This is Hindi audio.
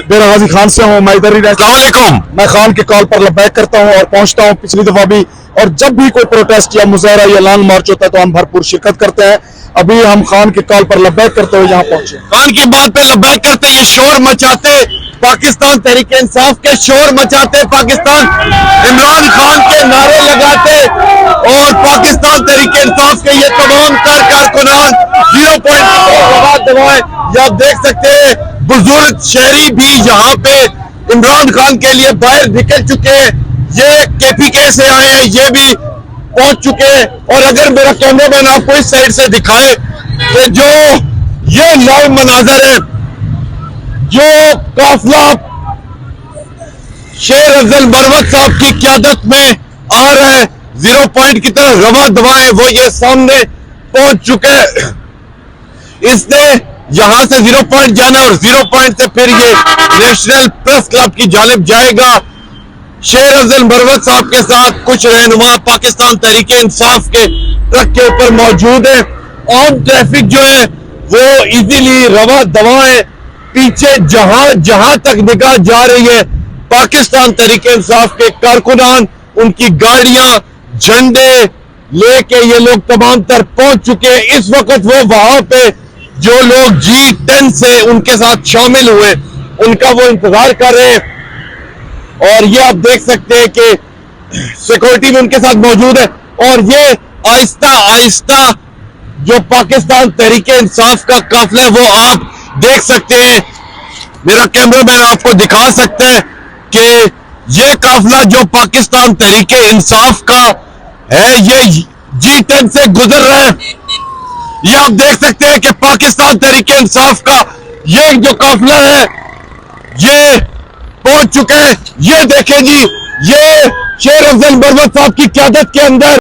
डेरा गाजी खान से हूँ। मैं इधर ही रहता। मैं खान के कॉल पर लबैक करता हूँ और पहुँचता हूँ पिछली दफा भी, और जब भी कोई प्रोटेस्ट या मुजाहरा या लॉन्ग मार्च होता है तो हम भरपूर शिरकत करते हैं। अभी हम खान के कॉल पर लबैक करते हुए यहाँ पहुंचे। खान की बात पे लबैक करते, ये शोर मचाते पाकिस्तान तहरीक इंसाफ के, शोर मचाते पाकिस्तान इमरान खान के नारे लगाते, और पाकिस्तान तहरीक इंसाफ के ये तमाम कारकुनान 0 पॉइंट दबाए। ये आप देख सकते हैं बुजुर्ग शहरी भी यहाँ पे इमरान खान के लिए बाहर निकल चुके हैं। ये केपीके से आए हैं, ये भी पहुंच चुके हैं। और अगर मेरा कैमरामैन आपको इस साइड से दिखाए कि जो ये लाइव मनाजर है, जो काफिला शेर अफजल मरवत साहब की क़यादत में आ रहा है 0 पॉइंट की तरफ रवा दवाएं, वो ये सामने पहुंच चुके हैं। इसने यहां से 0 पॉइंट जाना और 0 पॉइंट से फिर ये नेशनल प्रेस क्लब की जानिब जाएगा। शेर अफजल मरवत साहब के साथ कुछ रहनुमा पाकिस्तान तहरीक इंसाफ के ट्रक के ऊपर मौजूद है। आम ट्रैफिक जो है वो इजीली रवा दवा है। पीछे जहां तक निगाह जा रही है पाकिस्तान तहरीक इंसाफ के कारकुनान, उनकी गाड़ियां, झंडे लेके ये लोग तमाम तर पहुंच चुके हैं। इस वक्त वो वहां पे जो लोग G10 से उनके साथ शामिल हुए उनका वो इंतजार कर रहे हैं। और ये आप देख सकते हैं कि सिक्योरिटी भी उनके साथ मौजूद है। और ये आहिस्ता आहिस्ता जो पाकिस्तान तहरीक इंसाफ का काफिला है वो आप देख सकते हैं। मेरा कैमरामैन आपको दिखा सकता है कि ये काफिला जो पाकिस्तान तहरीक इंसाफ का है ये G10 से गुजर रहा है। ये आप देख सकते हैं कि पाकिस्तान तहरीक इंसाफ का ये जो काफिला है ये पहुंच चुके हैं। ये देखें जी, ये शेर अफजल मरवत साहब की क़यादत के अंदर